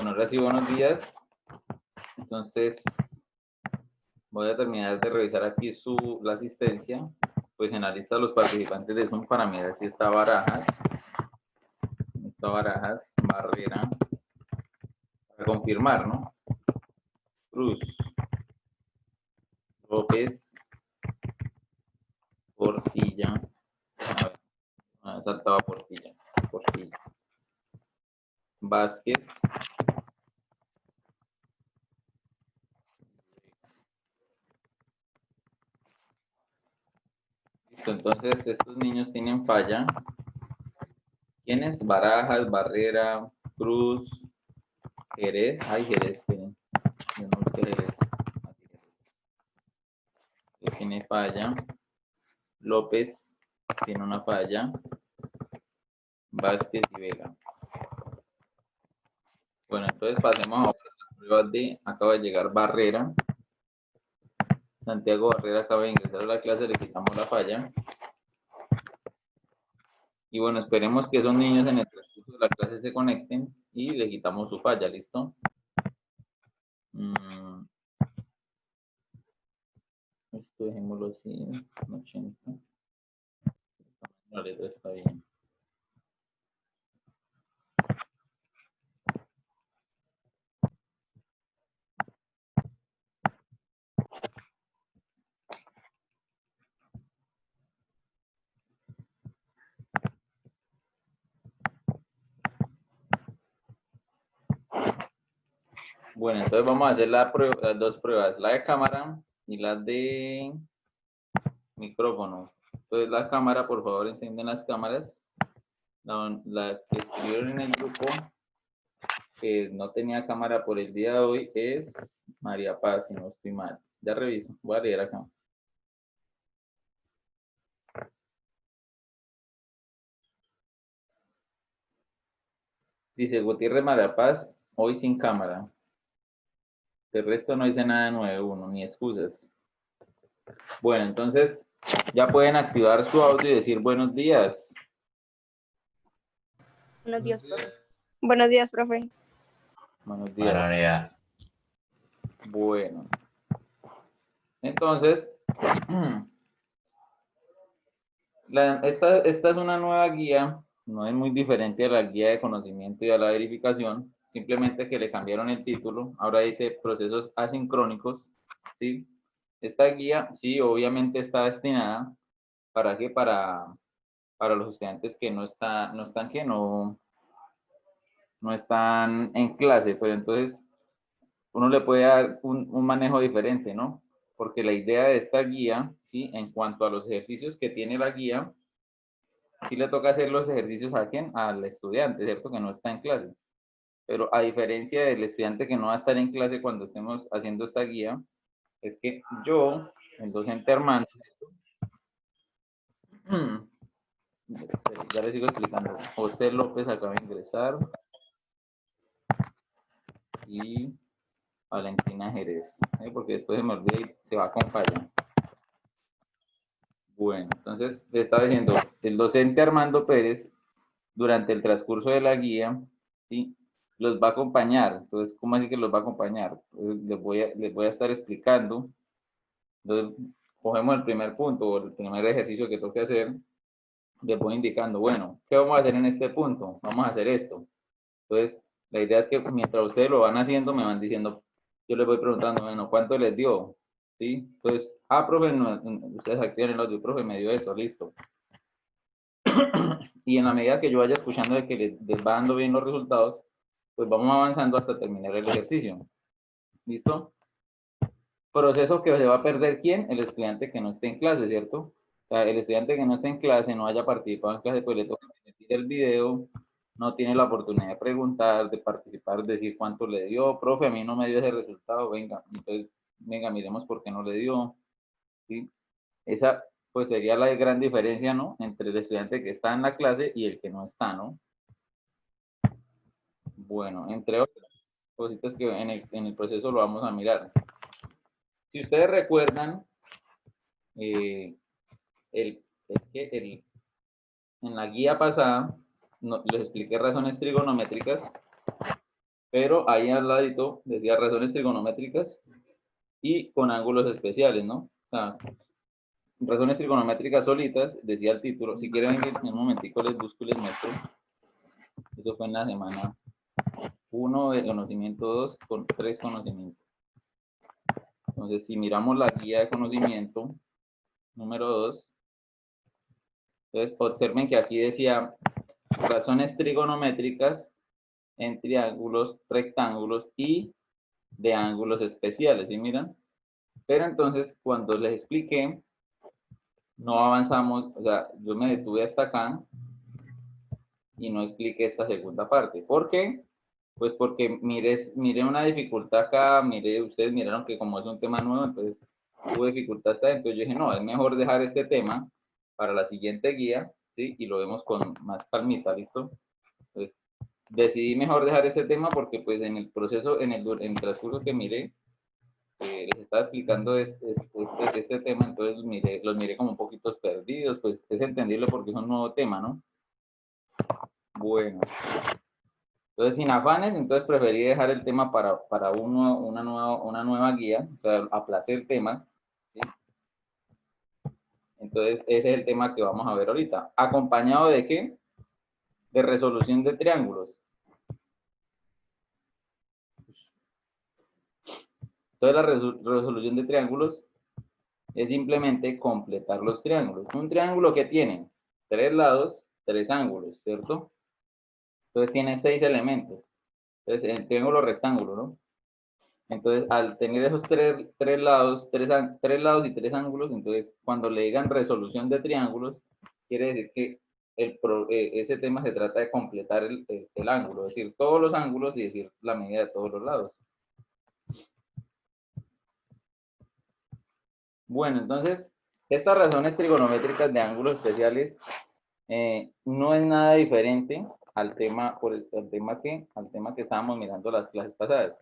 Bueno, ahora sí, buenos días. Entonces, voy a terminar de revisar aquí la asistencia. Pues en la lista de los participantes de Zoom para mirar si está Barajas, Barrera, para confirmar, ¿no? Cruz, López, Portilla, a ver, saltaba Portilla, Vázquez, listo. Entonces estos niños tienen falla. ¿Quiénes? Barajas, Barrera, Cruz, Jerez. Ay, Jerez, tienen. Yo no sé Jerez. Tiene falla. López tiene una falla. Vázquez y Vega. Bueno, entonces pasemos ahora a la prueba de, acaba de llegar Barrera. Santiago Barrera acaba de ingresar a la clase, le quitamos la falla. Y bueno, esperemos que esos niños en el transcurso de la clase se conecten y le quitamos su falla, ¿listo? Esto dejémoslo así, 80. La letra está bien. Bueno, entonces vamos a hacer las dos pruebas, la de cámara y la de micrófono. Entonces la cámara, por favor, encienden las cámaras. La que escribieron en el grupo que no tenía cámara por el día de hoy es María Paz, si no estoy mal. Ya reviso, voy a leer acá. Dice Gutiérrez María Paz, hoy sin cámara. De resto no dice nada nuevo, ni excusas. Bueno, entonces ya pueden activar su audio y decir buenos días. Buenos días, profe. Buenos días, profe. Buenos días. Bueno. Entonces, esta es una nueva guía, no es muy diferente a la guía de conocimiento y a la verificación, simplemente que le cambiaron el título, ahora dice procesos asincrónicos, ¿sí? Esta guía, sí, obviamente está destinada, ¿para qué? Para los estudiantes que no están en clase, pero entonces uno le puede dar un manejo diferente, ¿no? Porque la idea de esta guía, ¿sí? En cuanto a los ejercicios que tiene la guía, sí le toca hacer los ejercicios a quién, al estudiante, ¿cierto? Que no está en clase. Pero a diferencia del estudiante que no va a estar en clase cuando estemos haciendo esta guía, es que yo, el docente Armando, ya les sigo explicando. José López acaba de ingresar y Valentina Jerez, porque después se me olvida y se va con falla. Bueno, entonces le estaba diciendo, el docente Armando Pérez, durante el transcurso de la guía, ¿sí? Los va a acompañar. Entonces, ¿cómo así que los va a acompañar? Les voy a estar explicando. Entonces, cogemos el primer punto o el primer ejercicio que toque hacer. Les voy indicando, bueno, ¿qué vamos a hacer en este punto? Vamos a hacer esto. Entonces, la idea es que mientras ustedes lo van haciendo, me van diciendo, yo les voy preguntando, bueno, ¿cuánto les dio? ¿Sí? Entonces, profe, no, ustedes activan el audio, profe, me dio esto, listo. Y en la medida que yo vaya escuchando de que les va dando bien los resultados, pues vamos avanzando hasta terminar el ejercicio. ¿Listo? Proceso que se va a perder, ¿quién? El estudiante que no esté en clase, ¿cierto? O sea, el estudiante que no esté en clase, no haya participado en clase, pues le toca repetir el video, no tiene la oportunidad de preguntar, de participar, de decir cuánto le dio, profe, a mí no me dio ese resultado, venga, entonces, venga, miremos por qué no le dio, ¿sí? Esa, pues sería la gran diferencia, ¿no? Entre el estudiante que está en la clase y el que no está, ¿no? Bueno, entre otras cositas que en el proceso lo vamos a mirar. Si ustedes recuerdan, en la guía pasada les expliqué razones trigonométricas pero ahí al ladito decía razones trigonométricas y con ángulos especiales, ¿no? O sea, razones trigonométricas solitas, decía el título. Si quieren, en un momentico les busco y les muestro. Eso fue en la semana 1 de conocimiento 2 con 3 conocimientos. Entonces, si miramos la guía de conocimiento número 2, entonces observen que aquí decía razones trigonométricas en triángulos, rectángulos y de ángulos especiales, ¿sí miran? Pero entonces, cuando les expliqué, no avanzamos, o sea, yo me detuve hasta acá y no expliqué esta segunda parte. ¿Por qué? Pues porque miré una dificultad acá, ustedes miraron que como es un tema nuevo, entonces hubo dificultad hasta, entonces yo dije, no, es mejor dejar este tema para la siguiente guía, ¿sí? Y lo vemos con más calmita, ¿listo? Entonces, decidí mejor dejar ese tema porque pues en el proceso, en el transcurso que miré, les estaba explicando este tema, entonces los miré como un poquito perdidos, pues es entendible porque es un nuevo tema, ¿no? Bueno. Entonces, sin afanes, entonces preferí dejar el tema para una nueva guía, o sea, aplacé el tema, ¿sí? Entonces, ese es el tema que vamos a ver ahorita. ¿Acompañado de qué? De resolución de triángulos. Entonces, la resolución de triángulos es simplemente completar los triángulos. Un triángulo que tiene 3 lados, 3 ángulos, ¿cierto? Entonces, tiene 6 elementos. Entonces, el triángulo rectángulo, ¿no? Entonces, al tener esos tres lados, tres lados y 3 ángulos, entonces, cuando le digan resolución de triángulos, quiere decir que ese tema se trata de completar el ángulo, es decir, todos los ángulos y decir la medida de todos los lados. Bueno, entonces, estas razones trigonométricas de ángulos especiales no es nada diferente al tema, al tema que estábamos mirando las clases pasadas.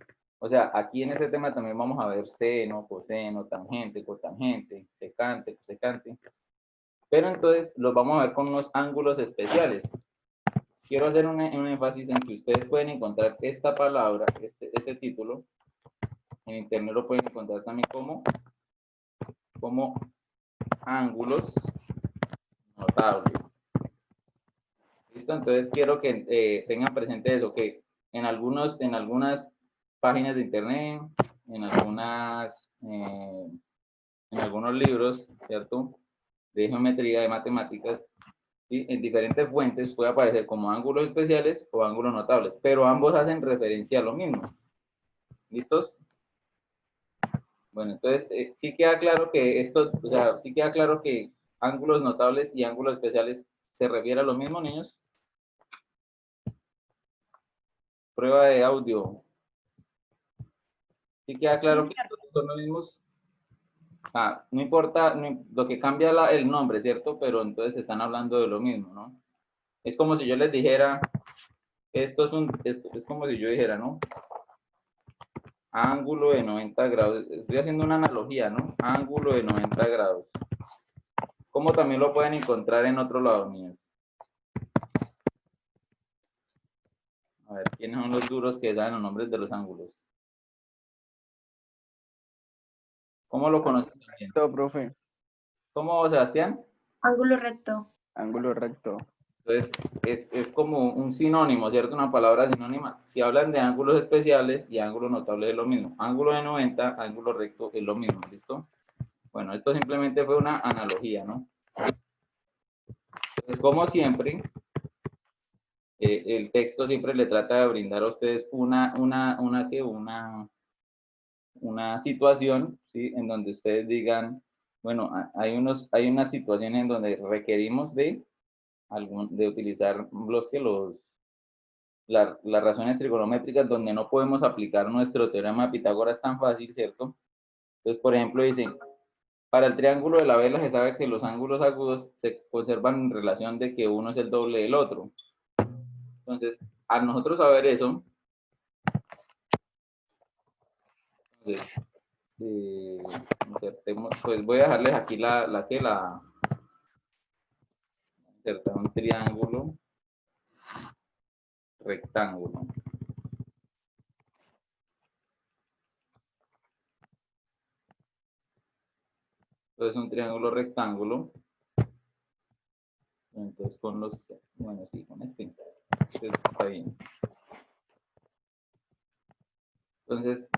O sea, aquí en este tema también vamos a ver seno, coseno, tangente, cotangente, secante, cosecante. Pero entonces los vamos a ver con unos ángulos especiales. Quiero hacer un énfasis en que ustedes pueden encontrar esta palabra, este título, en internet lo pueden encontrar también como ángulos notables. ¿Listo? Entonces quiero que tengan presente eso, que en algunas páginas de internet, en algunos libros, ¿cierto? De geometría, de matemáticas, ¿sí? En diferentes fuentes puede aparecer como ángulos especiales o ángulos notables, pero ambos hacen referencia a lo mismo. ¿Listos? Bueno, entonces sí queda claro que sí queda claro que ángulos notables y ángulos especiales se refiere a lo mismo, niños. Prueba de audio. ¿Sí queda claro que son los mismos? No importa lo que cambia el nombre, ¿cierto? Pero entonces están hablando de lo mismo, ¿no? Es como si yo les dijera, es como si yo dijera, ¿no? Ángulo de 90 grados. Estoy haciendo una analogía, ¿no? Ángulo de 90 grados. ¿Cómo también lo pueden encontrar en otro lado, niños? A ver, ¿quiénes son los duros que saben los nombres de los ángulos? ¿Cómo lo conocen también? Recto, profe. ¿Cómo, Sebastián? Ángulo recto. Ángulo recto. Entonces, es como un sinónimo, ¿cierto? Una palabra sinónima. Si hablan de ángulos especiales y ángulos notables es lo mismo. Ángulo de 90, ángulo recto es lo mismo, ¿listo? Bueno, esto simplemente fue una analogía, ¿no? Entonces, como siempre, el texto siempre le trata de brindar a ustedes una situación, ¿sí? En donde ustedes digan, bueno, hay unas situaciones en donde requerimos de utilizar las razones trigonométricas donde no podemos aplicar nuestro teorema de Pitágoras tan fácil, ¿cierto? Entonces, por ejemplo, dicen, para el triángulo de la vela se sabe que los ángulos agudos se conservan en relación de que uno es el doble del otro. Entonces, a nosotros saber eso, entonces, pues voy a dejarles aquí insertar un triángulo rectángulo. Entonces un triángulo rectángulo. Entonces con los, bueno, sí, con este. Entonces, está bien. Entonces,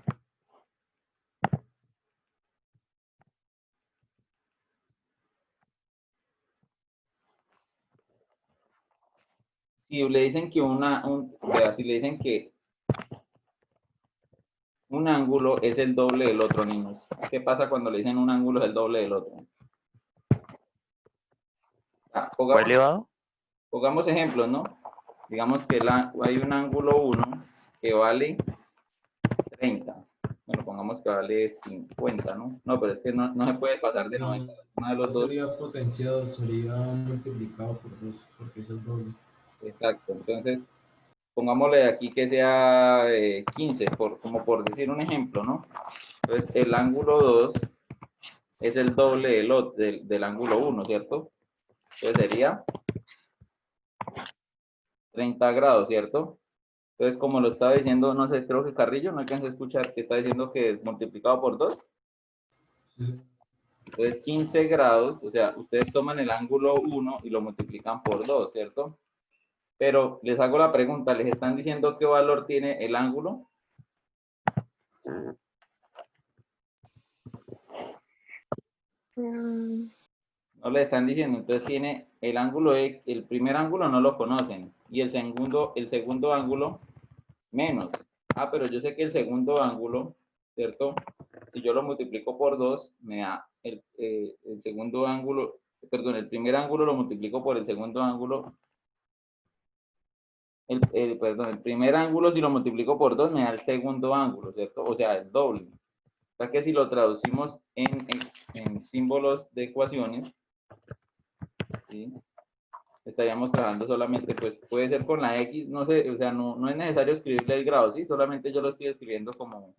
si le dicen que vea, si le dicen que un ángulo es el doble del otro, niños, ¿qué pasa cuando le dicen un ángulo es el doble del otro? ¿O elevado? Pongamos ejemplos, ¿no? Digamos que hay un ángulo 1 que vale 30. Bueno, pongamos que vale 50, ¿no? No, pero es que no se puede pasar de 90. Uno de los No dos. sería potenciado, sería multiplicado por 2, porque es el doble. Exacto. Entonces, pongámosle aquí que sea 15, como por decir un ejemplo, ¿no? Entonces, el ángulo 2 es el doble del ángulo 1, ¿cierto? Entonces sería 30 grados, ¿cierto? Entonces, como lo estaba diciendo, no sé, creo que Carrillo, no alcancé a escuchar que está diciendo que es multiplicado por 2. Sí. Entonces, 15 grados, o sea, ustedes toman el ángulo 1 y lo multiplican por 2, ¿cierto? Pero les hago la pregunta, ¿les están diciendo qué valor tiene el ángulo? No le están diciendo, entonces tiene el ángulo, el primer ángulo no lo conocen, y el segundo ángulo menos. Ah, pero yo sé que el segundo ángulo, ¿cierto? Si yo lo multiplico por 2, me da el segundo ángulo, perdón, el primer ángulo lo multiplico por el segundo ángulo. Perdón, el primer ángulo si lo multiplico por 2 me da el segundo ángulo, ¿cierto? O sea, el doble. O sea que si lo traducimos en símbolos de ecuaciones, ¿sí? Estaríamos trabajando solamente, pues puede ser con la X, no sé, o sea, no es necesario escribirle el grado, ¿sí? Solamente yo lo estoy escribiendo como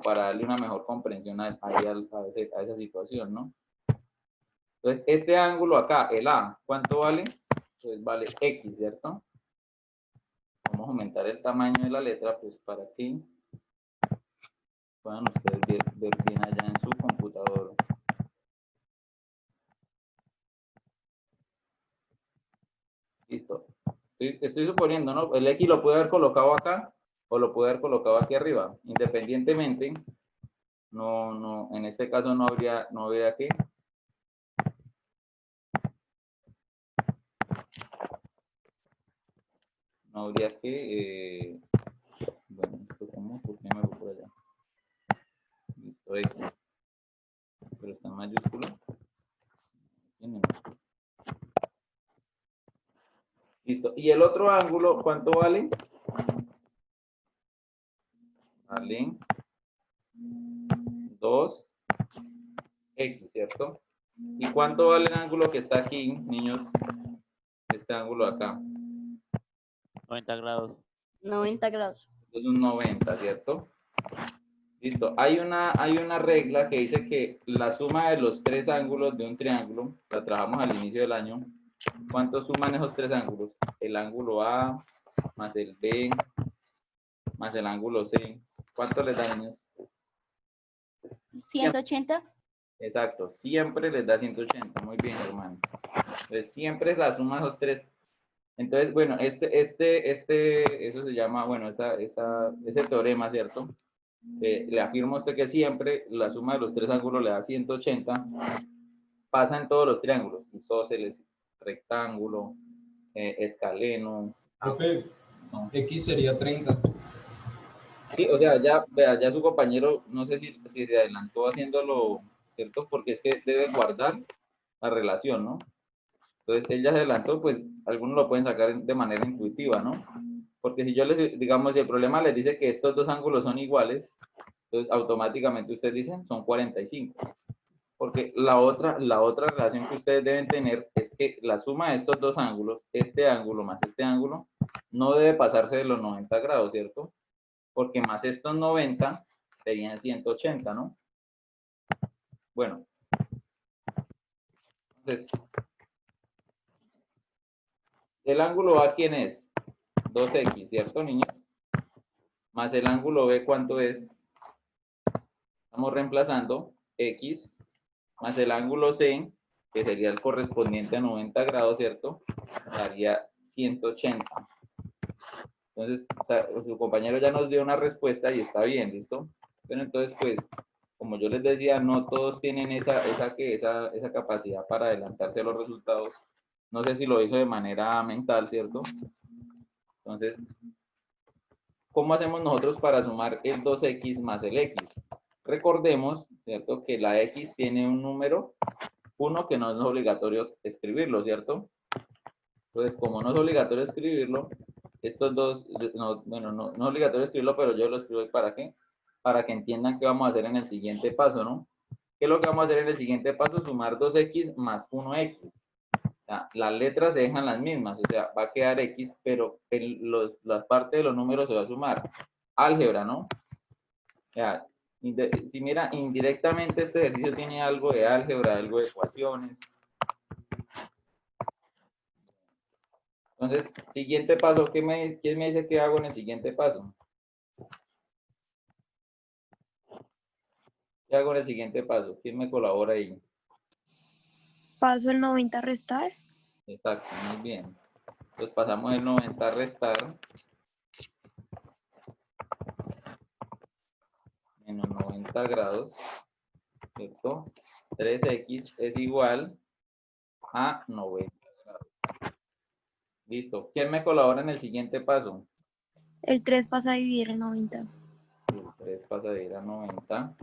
para darle una mejor comprensión a esa situación, ¿no? Entonces, este ángulo acá, el A, ¿cuánto vale? Pues vale X, ¿cierto? Vamos a aumentar el tamaño de la letra, pues para que puedan ustedes ver bien allá en su computador. Listo. Estoy suponiendo, ¿no? El X lo puede haber colocado acá o lo puede haber colocado aquí arriba. Independientemente, en este caso no habría que. No habría que. Bueno, esto cómo, ¿por qué me voy por allá? Listo, X. Pero está en mayúscula. Listo. ¿Y el otro ángulo cuánto vale? Vale 2x, ¿cierto? ¿Y cuánto vale el ángulo que está aquí, niños? Este ángulo acá. 90 grados. 90 grados. Es un 90, ¿cierto? Listo. Hay una regla que dice que la suma de los tres ángulos de un triángulo, la trabajamos al inicio del año. ¿Cuánto suman esos tres ángulos? El ángulo A más el B más el ángulo C. ¿Cuánto les da, niños? 180. Exacto, siempre les da 180. Muy bien, hermano. Entonces, siempre es la suma de esos tres. Entonces, bueno, eso se llama, bueno, ese teorema, ¿cierto? Le afirmo a usted que siempre la suma de los tres ángulos le da 180. Pasa en todos los triángulos, isósceles, rectángulo, escaleno. Profe, No. X sería 30. Sí, o sea, ya su compañero, no sé si se adelantó haciéndolo, ¿cierto? Porque es que debe guardar la relación, ¿no? Entonces, él ya se adelantó, pues algunos lo pueden sacar de manera intuitiva, ¿no? Porque si yo les, digamos, si el problema les dice que estos dos ángulos son iguales, entonces automáticamente ustedes dicen son 45. Porque la otra relación que ustedes deben tener es que la suma de estos dos ángulos, este ángulo más este ángulo, no debe pasarse de los 90 grados, ¿cierto? Porque más estos 90 serían 180, ¿no? Bueno. Entonces, el ángulo A, ¿quién es? 2x, ¿cierto, niños? Más el ángulo B, ¿cuánto es? Estamos reemplazando x más el ángulo C, que sería el correspondiente a 90 grados, ¿cierto? Daría 180. Entonces, su compañero ya nos dio una respuesta y está bien, ¿listo? Pero entonces, pues, como yo les decía, no todos tienen esa capacidad para adelantarse a los resultados. No sé si lo hizo de manera mental, ¿cierto? Entonces, ¿cómo hacemos nosotros para sumar el 2x más el x? Recordemos, ¿cierto? Que la x tiene un número 1 que no es obligatorio escribirlo, ¿cierto? Entonces, como no es obligatorio escribirlo, estos dos, bueno, no es obligatorio escribirlo, pero yo lo escribo ¿para qué? Para que entiendan qué vamos a hacer en el siguiente paso, ¿no? ¿Qué es lo que vamos a hacer en el siguiente paso? Sumar 2x más 1x. O sea, las letras se dejan las mismas, o sea, va a quedar x, pero la parte de los números se va a sumar. Álgebra, ¿no? O sea, si mira, indirectamente este ejercicio tiene algo de álgebra, algo de ecuaciones. Entonces, siguiente paso, ¿quién me dice qué hago en el siguiente paso? ¿Qué hago en el siguiente paso? ¿Quién me colabora ahí? Paso el 90 a restar. Exacto, muy bien. Entonces pasamos el 90 a restar. Menos 90 grados, ¿cierto? 3x es igual a 90 grados. Listo. ¿Quién me colabora en el siguiente paso? El 3 pasa a dividir el 90. El 3 pasa de ir a 90.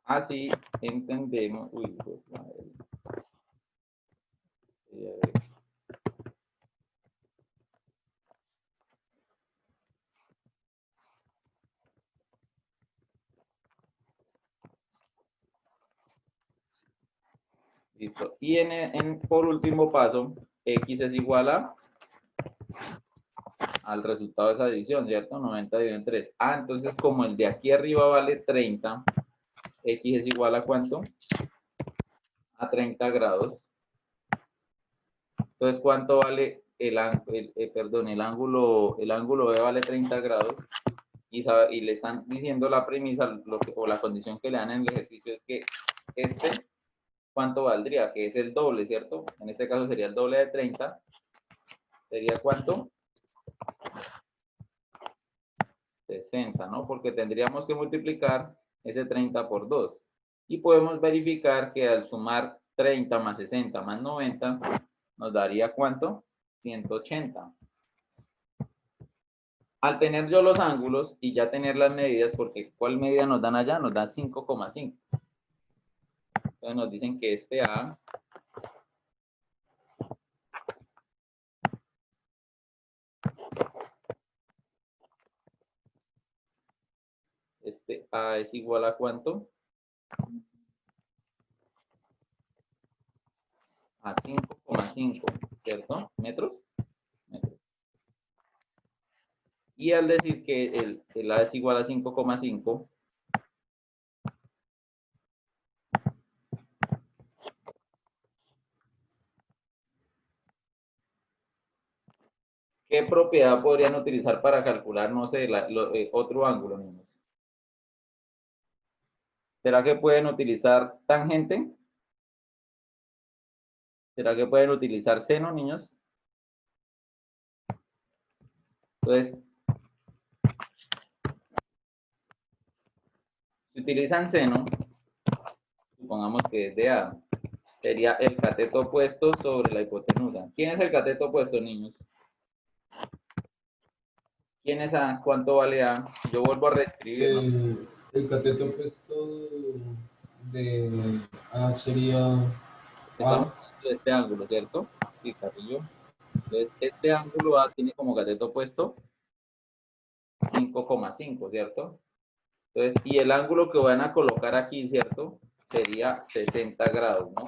Así entendemos. Uy, pues, madre. Listo. Y por último paso, x es igual al resultado de esa división, ¿cierto? 90 dividido en 3. Ah, entonces como el de aquí arriba vale 30, x es igual a ¿cuánto? A 30 grados. Entonces, ¿cuánto vale el ángulo B vale 30 grados? Y le están diciendo la premisa o la condición que le dan en el ejercicio es que ¿cuánto valdría? Que es el doble, ¿cierto? En este caso sería el doble de 30. ¿Sería cuánto? 60, ¿no? Porque tendríamos que multiplicar ese 30 por 2. Y podemos verificar que al sumar 30 más 60 más 90, nos daría ¿cuánto? 180. Al tener yo los ángulos y ya tener las medidas, porque ¿cuál medida nos dan allá? Nos dan 5,5. Entonces nos dicen que este A es igual a ¿cuánto? A 5,5, ¿cierto? ¿Metros? Metros. Y al decir que el A es igual a 5,5, ¿qué propiedad podrían utilizar para calcular, no sé, otro ángulo, niños? ¿Será que pueden utilizar tangente? ¿Será que pueden utilizar seno, niños? Entonces, si utilizan seno, supongamos que es de A, sería el cateto opuesto sobre la hipotenusa. ¿Quién es el cateto opuesto, niños? ¿Quién es A? ¿Cuánto vale A? Yo vuelvo a reescribir, ¿no? El cateto opuesto de A sería Estamos A. hablando de este ángulo, ¿cierto? Sí, Carrillo. Entonces, este ángulo A tiene como cateto opuesto 5,5, ¿cierto? Entonces, y el ángulo que van a colocar aquí, ¿cierto? Sería 60 grados, ¿no?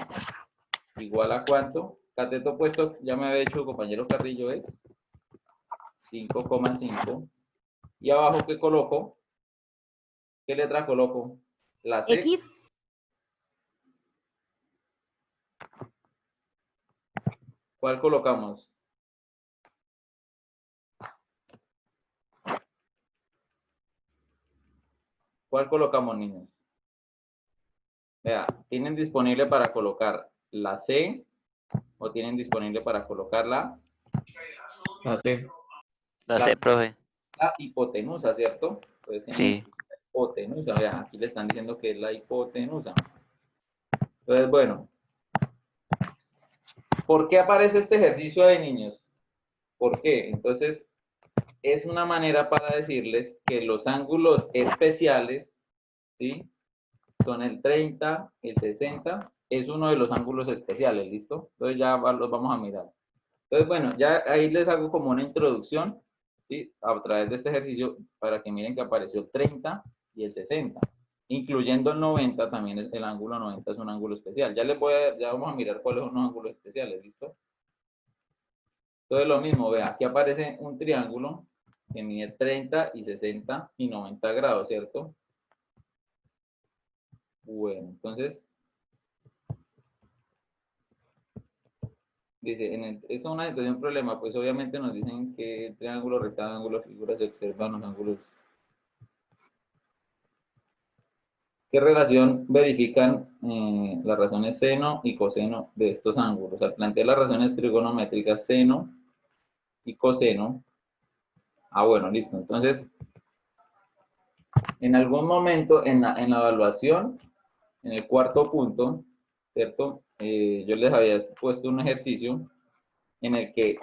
¿Igual a cuánto? Cateto opuesto, ya me había dicho el compañero Carrillo, es 5,5. Y abajo, ¿qué coloco? ¿Qué letra coloco? La C. X. ¿Cuál colocamos? ¿Cuál colocamos, niños? Vea, ¿tienen disponible para colocar la C o tienen disponible para colocar la Así. La C, profe. hipotenusa, ¿cierto? Pues Sí. hipotenusa, vea, aquí le están diciendo que es la hipotenusa. Entonces, bueno, ¿por qué aparece este ejercicio de niños? ¿Por qué? Entonces, es una manera para decirles que los ángulos especiales, ¿sí? Son el 30, el 60, es uno de los ángulos especiales, ¿listo? Entonces ya los vamos a mirar. Entonces, bueno, ya ahí les hago como una introducción, ¿sí? A través de este ejercicio, para que miren que apareció el 30 y el 60. Incluyendo el 90, también el ángulo 90 es un ángulo especial. Ya vamos a mirar cuáles son los ángulos especiales, ¿listo? Entonces lo mismo, vea, aquí aparece un triángulo que mide 30 y 60 y 90 grados, ¿cierto? Bueno, entonces, dice, esto es una situación, un problema, pues obviamente nos dicen que triángulo, rectángulo, figuras, se observan los ángulos. ¿Qué relación verifican las razones seno y coseno de estos ángulos? Al plantear las razones trigonométricas seno y coseno, bueno, listo. Entonces, en algún momento en la evaluación, en el cuarto punto, ¿cierto? Yo les había puesto un ejercicio en el que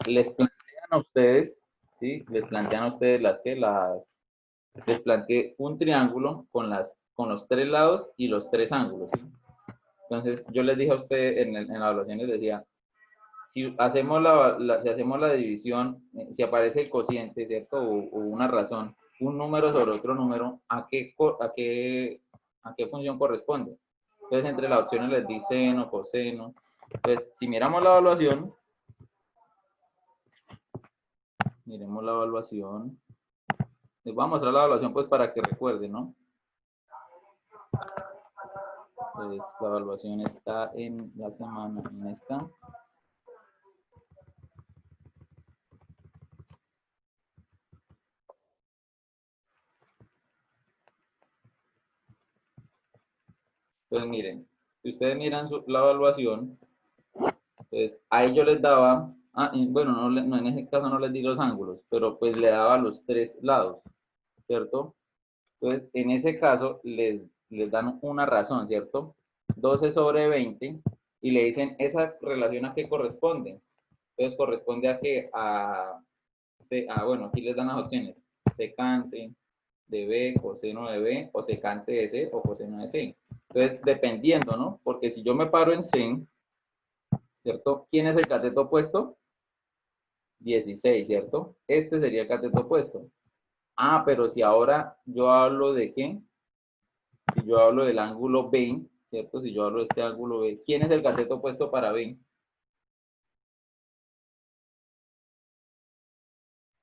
les plantean a ustedes, ¿sí? Les plantean a ustedes les planteé un triángulo con los tres lados y los tres ángulos, ¿sí? Entonces, yo les dije a ustedes en la evaluación, les decía, si hacemos si hacemos la división, si aparece el cociente, ¿cierto? O una razón, un número sobre otro número, ¿a qué función corresponde? Entonces, entre las opciones les di seno, coseno. Entonces, si miramos la evaluación, miremos la evaluación. Les voy a mostrar la evaluación pues para que recuerden, ¿no? Pues, la evaluación está en la semana, en esta. Pues miren, si ustedes miran la evaluación, pues ahí yo les daba, bueno, no, en ese caso no les di los ángulos, pero pues le daba los tres lados, ¿cierto? Entonces, en ese caso les dan una razón, ¿cierto? 12 sobre 20, y le dicen, ¿esa relación a qué corresponde? Entonces, corresponde a que, bueno, aquí les dan las opciones, secante de B, coseno de B, o secante de C, o coseno de C. Entonces, dependiendo, ¿no? Porque si yo me paro en C, ¿cierto? ¿Quién es el cateto opuesto? 16, ¿cierto? Este sería el cateto opuesto. Pero si ahora yo hablo de qué, si yo hablo del ángulo B, ¿cierto? Si yo hablo de este ángulo B, ¿quién es el cateto opuesto para B?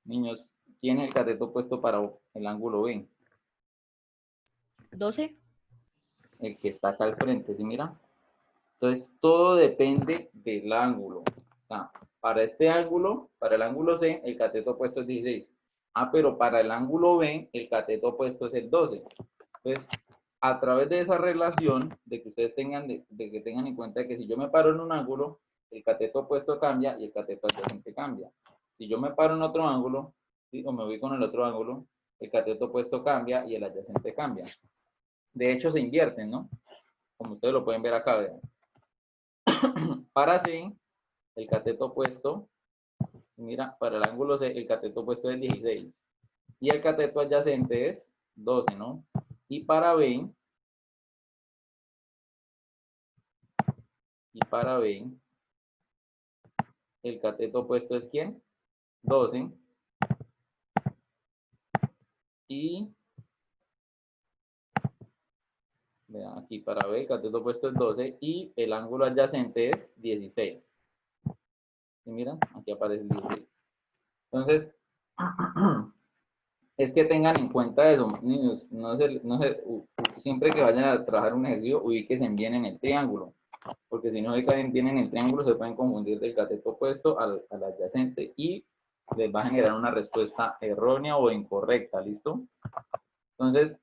Niños, ¿quién es el cateto opuesto para el ángulo B? 12. El que está acá al frente, ¿sí mira? Entonces, todo depende del ángulo. Para este ángulo, para el ángulo C, el cateto opuesto es 16. Pero para el ángulo B, el cateto opuesto es el 12. Entonces, a través de esa relación, de que ustedes tengan, de que tengan en cuenta que si yo me paro en un ángulo, el cateto opuesto cambia y el cateto adyacente cambia. Si yo me paro en otro ángulo, ¿sí? O me voy con el otro ángulo, el cateto opuesto cambia y el adyacente cambia. De hecho, se invierten, ¿no? Como ustedes lo pueden ver acá, vean. Para C, el cateto opuesto, mira, para el ángulo C, el cateto opuesto es 16. Y el cateto adyacente es 12, ¿no? Y para B, el cateto opuesto es ¿quién? 12. Y vean, aquí para B, el cateto opuesto es 12 y el ángulo adyacente es 16. ¿Sí miran? Aquí aparece el 16. Entonces, es que tengan en cuenta eso, niños, siempre que vayan a trabajar un ejercicio, ubíquense bien en el triángulo, porque si no ubican bien en el triángulo, se pueden confundir del cateto opuesto al adyacente y les va a generar una respuesta errónea o incorrecta, ¿listo? Entonces,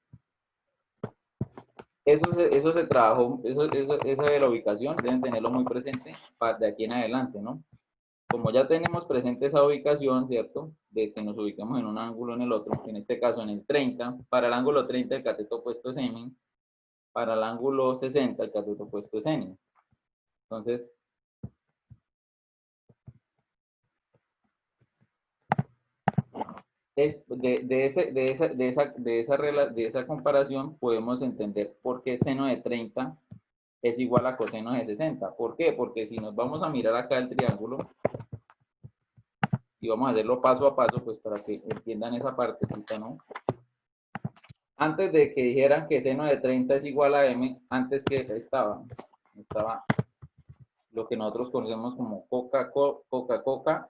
eso se trabajó, eso de la ubicación, deben tenerlo muy presente de aquí en adelante, ¿no? Como ya tenemos presente esa ubicación, ¿cierto? De que nos ubiquemos en un ángulo o en el otro, en este caso en el 30, para el ángulo 30 el cateto opuesto es M, para el ángulo 60 el cateto opuesto es N. Entonces, de esa comparación podemos entender por qué seno de 30 es igual a coseno de 60. ¿Por qué? Porque si nos vamos a mirar acá el triángulo y vamos a hacerlo paso a paso, pues para que entiendan esa partecita, ¿no? Antes de que dijeran que seno de 30 es igual a M, antes que estaba lo que nosotros conocemos como coca,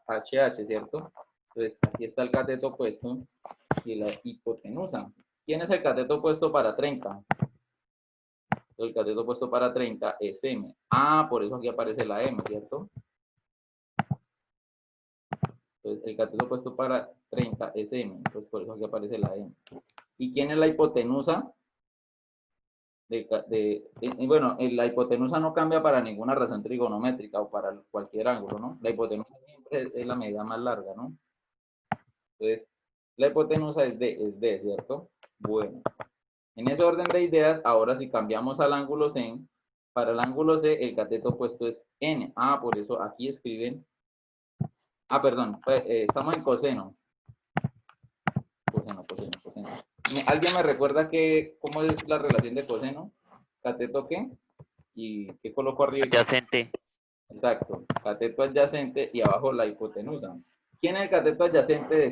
HH, ¿cierto? Entonces, aquí está el cateto opuesto y la hipotenusa. ¿Quién es el cateto opuesto para 30? El cateto opuesto para 30 es M. Ah, por eso aquí aparece la M, ¿cierto? Entonces, el cateto opuesto para 30 es M. Entonces, por eso aquí aparece la M. ¿Y quién es la hipotenusa? Bueno, la hipotenusa no cambia para ninguna razón trigonométrica o para cualquier ángulo, ¿no? La hipotenusa siempre es la medida más larga, ¿no? Entonces, la hipotenusa es D, ¿cierto? Bueno, en ese orden de ideas, ahora si cambiamos al ángulo C, para el ángulo C, el cateto opuesto es N. Ah, por eso aquí escriben. Ah, perdón, estamos en coseno. Coseno. ¿Alguien me recuerda cómo es la relación de coseno? ¿Cateto qué? ¿Y qué coloco arriba? Adyacente. Exacto, cateto adyacente y abajo la hipotenusa. ¿Quién es el cateto adyacente de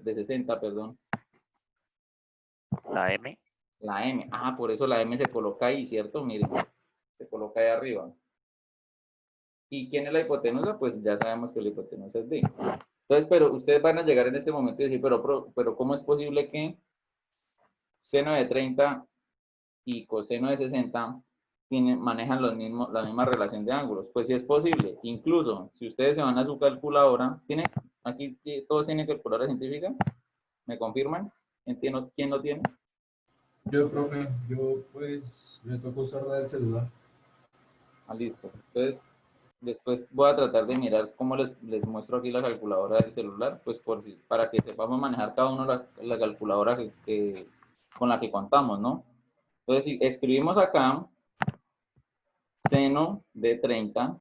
60, perdón? La M. La M. Ah, por eso la M se coloca ahí, ¿cierto? Miren, se coloca ahí arriba. ¿Y quién es la hipotenusa? Pues ya sabemos que la hipotenusa es D. Entonces, pero ustedes van a llegar en este momento y decir, pero ¿cómo es posible que seno de 30 y coseno de 60 manejan la misma relación de ángulos? Pues sí es posible. Incluso, si ustedes se van a su calculadora, aquí todos tienen calculadora científica, ¿me confirman? ¿Quién no tiene? Yo, profe, pues me tocó usar la del celular. Ah, listo. Entonces, después voy a tratar de mirar cómo les muestro aquí la calculadora del celular, pues para que sepamos manejar cada uno la calculadora con la que contamos, ¿no? Entonces, si escribimos acá seno de 30,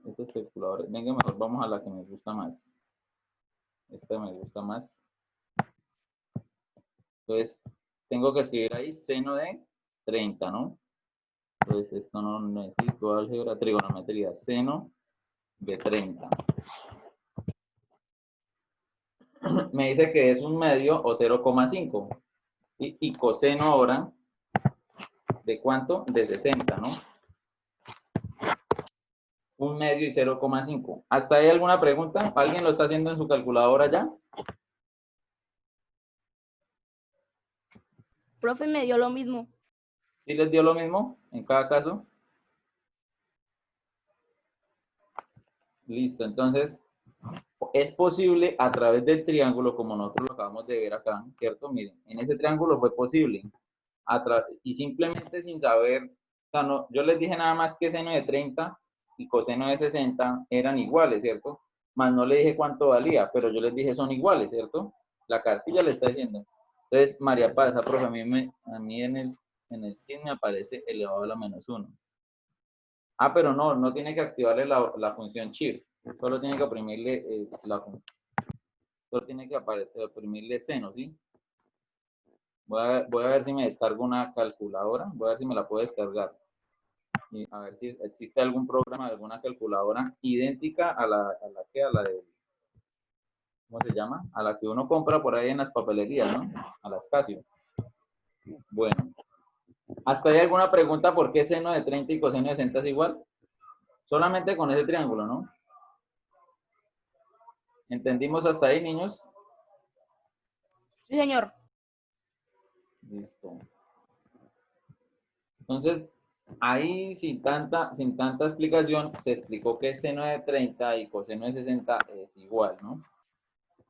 estos calculadores, venga, mejor vamos a la que me gusta más. Esta me gusta más. Entonces, tengo que escribir ahí seno de 30, ¿no? Entonces, esto no necesito álgebra, trigonometría, seno de 30. Me dice que es un medio o 0,5. Y coseno ahora, ¿de cuánto? De 60, ¿no? Un medio y 0,5. ¿Hasta ahí alguna pregunta? ¿Alguien lo está haciendo en su calculadora ya? Profe, me dio lo mismo. ¿Sí les dio lo mismo en cada caso? Listo, entonces, es posible a través del triángulo, como nosotros lo acabamos de ver acá, ¿cierto? Miren, en ese triángulo fue posible. Y simplemente sin saber, o sea, no, yo les dije nada más que seno de 30 y coseno de 60 eran iguales, ¿cierto? Más no le dije cuánto valía, pero yo les dije son iguales, ¿cierto? La cartilla le está diciendo. Entonces, María Paz, profe, a mí en el 100 me aparece elevado a la -1. Ah, pero no tiene que activarle la función shift, solo tiene que oprimirle solo tiene que oprimirle seno, ¿sí? Voy a ver si me descargo una calculadora, voy a ver si me la puedo descargar. Y a ver si existe algún programa de alguna calculadora idéntica a la de, ¿cómo se llama? A la que uno compra por ahí en las papelerías, ¿no? A las Casio. Bueno, ¿hasta ahí alguna pregunta por qué seno de 30 y coseno de 60 es igual? Solamente con ese triángulo, ¿no? ¿Entendimos hasta ahí, niños? Sí, señor. Listo. Entonces, ahí sin tanta explicación, se explicó que seno de 30 y coseno de 60 es igual, ¿no?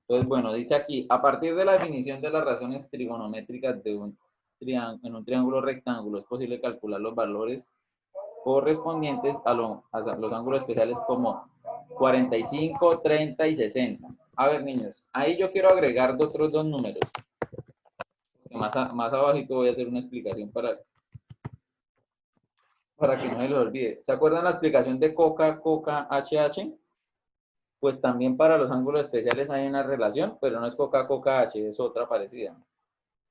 Entonces, bueno, dice aquí, a partir de la definición de las razones trigonométricas de en un triángulo rectángulo, es posible calcular los valores correspondientes a los ángulos especiales como 45, 30 y 60. A ver, niños, ahí yo quiero agregar otros dos números. Más abajito voy a hacer una explicación para que no se les olvide. ¿Se acuerdan la explicación de coca, HH? Pues también para los ángulos especiales hay una relación, pero no es coca, H, es otra parecida.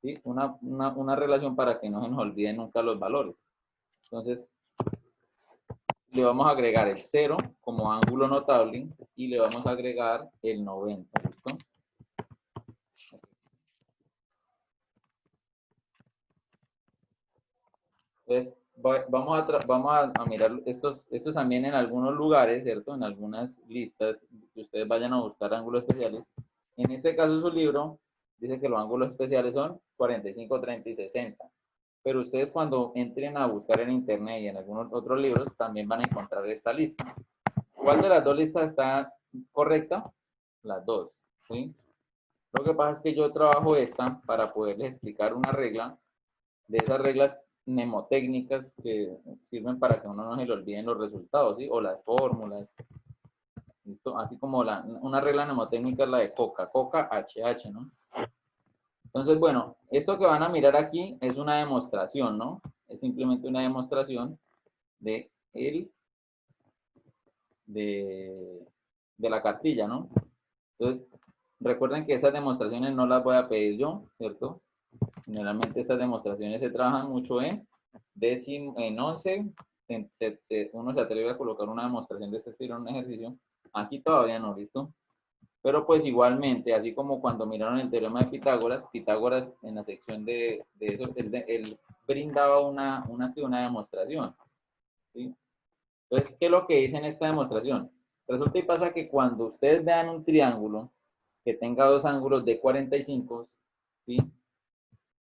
¿Sí? Una relación para que no se nos olviden nunca los valores. Entonces, le vamos a agregar el 0 como ángulo notable y le vamos a agregar el 90, ¿listo? Entonces, vamos a mirar estos también en algunos lugares, ¿cierto? En algunas listas que ustedes vayan a buscar ángulos especiales. En este caso, su libro dice que los ángulos especiales son 45, 30 y 60. Pero ustedes cuando entren a buscar en internet y en algunos otros libros, también van a encontrar esta lista. ¿Cuál de las dos listas está correcta? Las dos, ¿sí? Lo que pasa es que yo trabajo esta para poderles explicar una regla, de esas reglas mnemotécnicas que sirven para que uno no se le olviden los resultados, ¿sí? O las fórmulas. ¿Listo? Así como una regla mnemotécnica es la de coca, HH, ¿no? Entonces, bueno, esto que van a mirar aquí es una demostración, ¿no? Es simplemente una demostración de la cartilla, ¿no? Entonces, recuerden que esas demostraciones no las voy a pedir yo, ¿cierto? Generalmente estas demostraciones se trabajan mucho en décimo, en 11, uno se atreve a colocar una demostración de este estilo en un ejercicio. Aquí todavía no, ¿listo? Pero pues igualmente, así como cuando miraron el teorema de Pitágoras, Pitágoras en la sección de eso, él brindaba una demostración, ¿sí? Entonces, ¿qué es lo que dice en esta demostración? Resulta y pasa que cuando ustedes vean un triángulo que tenga dos ángulos de 45, ¿sí?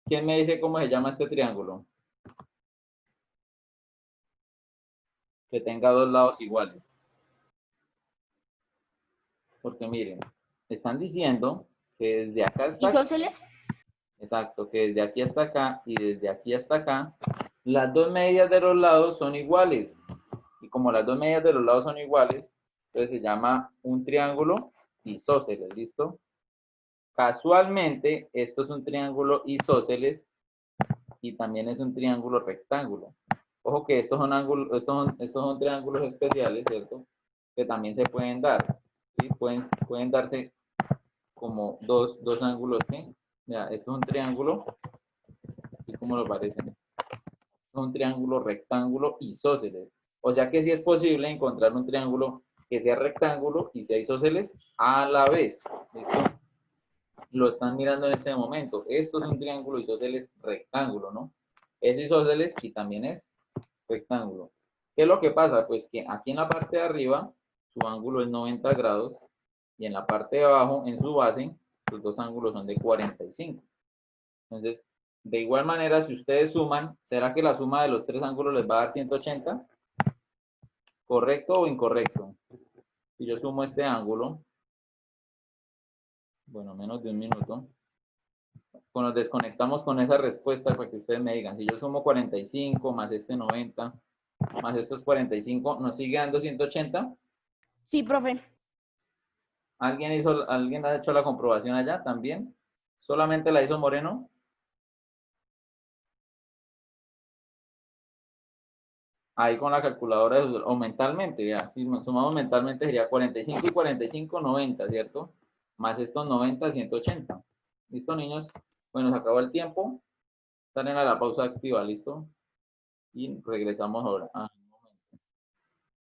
¿Quién me dice cómo se llama este triángulo? Que tenga dos lados iguales. Porque miren, están diciendo que desde acá hasta acá, ¿Isósceles? exacto, que desde aquí hasta acá y desde aquí hasta acá, las dos medidas de los lados son iguales. Y como las dos medidas de los lados son iguales, entonces se llama un triángulo isósceles, ¿listo? Casualmente, esto es un triángulo isósceles y también es un triángulo rectángulo. Ojo que estos son triángulos especiales, ¿cierto? Que también se pueden dar, ¿sí? Pueden darse como dos ángulos, ¿sí? Mira, esto es un triángulo, ¿y cómo lo parecen? Es un triángulo rectángulo isósceles. O sea que sí es posible encontrar un triángulo que sea rectángulo y sea isósceles a la vez, ¿listo? Lo están mirando en este momento. Esto es un triángulo isósceles rectángulo, ¿no? Es isósceles y también es rectángulo. ¿Qué es lo que pasa? Pues que aquí en la parte de arriba, su ángulo es 90 grados y en la parte de abajo, en su base, sus dos ángulos son de 45. Entonces, de igual manera, si ustedes suman, ¿será que la suma de los tres ángulos les va a dar 180? ¿Correcto o incorrecto? Si yo sumo este ángulo, bueno, menos de un minuto, nos desconectamos con esa respuesta para que ustedes me digan, si yo sumo 45 más este 90 más estos 45, ¿nos sigue dando 180? Sí, profe. ¿Alguien ha hecho la comprobación allá también? ¿Solamente la hizo Moreno? Ahí con la calculadora o mentalmente, ya. Si sumamos mentalmente sería 45 y 45, 90, ¿cierto? Más estos 90, 180. ¿Listo, niños? Bueno, se acabó el tiempo. Salen a la pausa activa, ¿listo? Y regresamos ahora.